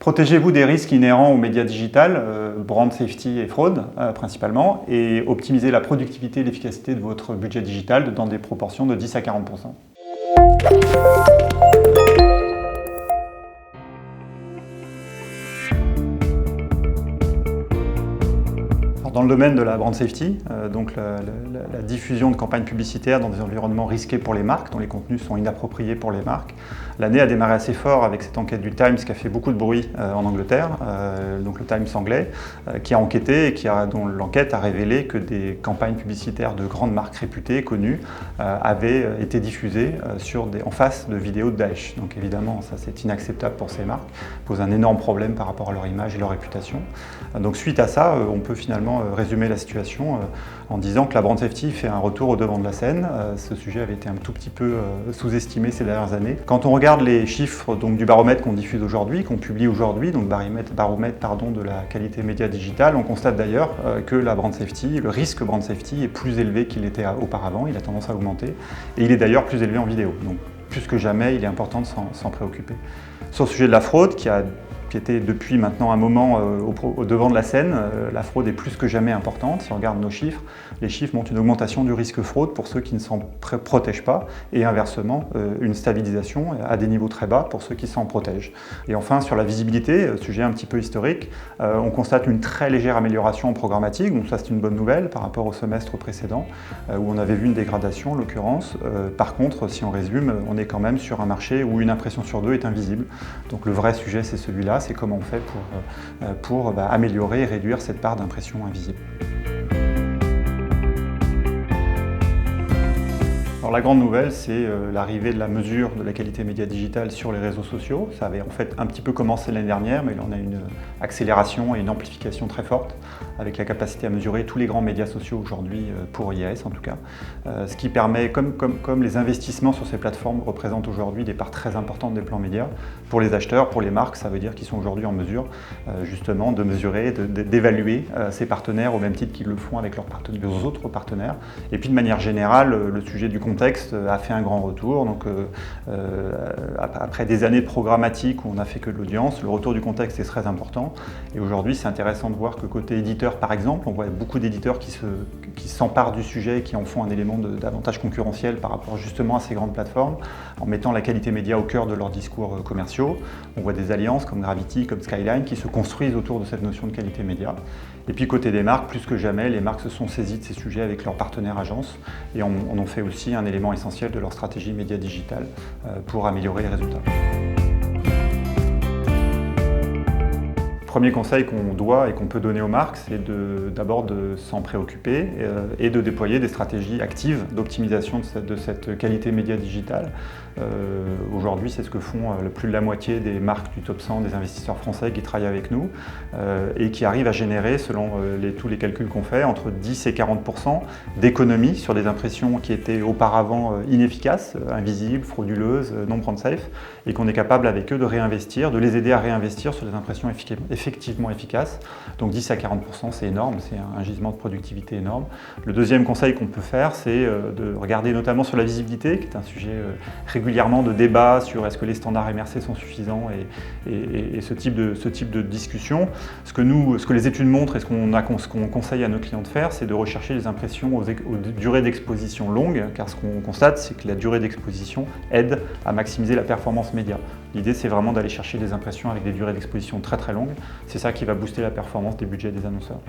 Protégez-vous des risques inhérents aux médias digital, brand safety et fraude principalement, et optimisez la productivité et l'efficacité de votre budget digital dans des proportions de 10 à 40%. Dans le domaine de la brand safety, donc la diffusion de campagnes publicitaires dans des environnements risqués pour les marques, dont les contenus sont inappropriés pour les marques, l'année a démarré assez fort avec cette enquête du Times qui a fait beaucoup de bruit en Angleterre, donc le Times anglais, qui a enquêté et dont l'enquête a révélé que des campagnes publicitaires de grandes marques réputées, connues, avaient été diffusées en face de vidéos de Daesh. Donc évidemment, ça c'est inacceptable pour ces marques, pose un énorme problème par rapport à leur image et leur réputation. Donc suite à ça, on peut finalement résumer la situation en disant que la brand safety fait un retour au devant de la scène. Ce sujet avait été un tout petit peu sous-estimé ces dernières années. Quand on regarde les chiffres donc, du baromètre qu'on diffuse aujourd'hui, qu'on publie aujourd'hui, donc baromètre de la qualité média digitale, on constate d'ailleurs que la brand safety, le risque brand safety est plus élevé qu'il était auparavant, il a tendance à augmenter, et il est d'ailleurs plus élevé en vidéo. Donc plus que jamais, il est important de s'en préoccuper. Sur le sujet de la fraude, qui était depuis maintenant un moment au devant de la scène, la fraude est plus que jamais importante. Si on regarde nos chiffres, les chiffres montrent une augmentation du risque fraude pour ceux qui ne s'en protègent pas et inversement une stabilisation à des niveaux très bas pour ceux qui s'en protègent. Et enfin sur la visibilité, sujet un petit peu historique, on constate une très légère amélioration en programmatique, donc ça c'est une bonne nouvelle par rapport au semestre précédent où on avait vu une dégradation en l'occurrence. Par contre, si on résume, on est quand même sur un marché où une impression sur deux est invisible. Donc le vrai sujet c'est celui-là, c'est comment on fait pour améliorer et réduire cette part d'impression invisible. Alors la grande nouvelle, c'est l'arrivée de la mesure de la qualité média digitale sur les réseaux sociaux. Ça avait en fait un petit peu commencé l'année dernière, mais là on a une accélération et une amplification très forte avec la capacité à mesurer tous les grands médias sociaux aujourd'hui pour IAS en tout cas. Ce qui permet, comme les investissements sur ces plateformes représentent aujourd'hui des parts très importantes des plans médias, pour les acheteurs, pour les marques, ça veut dire qu'ils sont aujourd'hui en mesure justement de mesurer, d'évaluer ces partenaires au même titre qu'ils le font avec leurs autres partenaires. Et puis de manière générale, le sujet du contexte a fait un grand retour. Donc, après des années de programmatique où on n'a fait que de l'audience, le retour du contexte est très important. Et aujourd'hui, c'est intéressant de voir que côté éditeur, par exemple, on voit beaucoup d'éditeurs qui s'emparent du sujet et qui en font un élément d'avantage concurrentiel par rapport justement à ces grandes plateformes, en mettant la qualité média au cœur de leurs discours commerciaux. On voit des alliances comme Gravity, comme Skyline qui se construisent autour de cette notion de qualité média. Et puis côté des marques, plus que jamais, les marques se sont saisies de ces sujets avec leurs partenaires agences et on en fait aussi un élément essentiel de leur stratégie média digitale pour améliorer les résultats. Le premier conseil qu'on doit et qu'on peut donner aux marques, c'est d'abord de s'en préoccuper et de déployer des stratégies actives d'optimisation de cette qualité média digitale. Aujourd'hui, c'est ce que font plus de la moitié des marques du top 100 des investisseurs français qui travaillent avec nous et qui arrivent à générer, selon tous les calculs qu'on fait, entre 10 et 40% d'économies sur des impressions qui étaient auparavant inefficaces, invisibles, frauduleuses, non brand safe, et qu'on est capable avec eux de réinvestir, de les aider à réinvestir sur des impressions effectivement efficaces. Donc 10 à 40%, c'est énorme, c'est un gisement de productivité énorme. Le deuxième conseil qu'on peut faire, c'est de regarder notamment sur la visibilité, qui est un sujet régulièrement de débat sur est-ce que les standards MRC sont suffisants et ce type de discussion. Ce que les études montrent et ce qu'on conseille à nos clients de faire, c'est de rechercher les impressions aux durées d'exposition longues, car ce qu'on constate, c'est que la durée d'exposition aide à maximiser la performance média. L'idée, c'est vraiment d'aller chercher des impressions avec des durées d'exposition très très longues. C'est ça qui va booster la performance des budgets des annonceurs.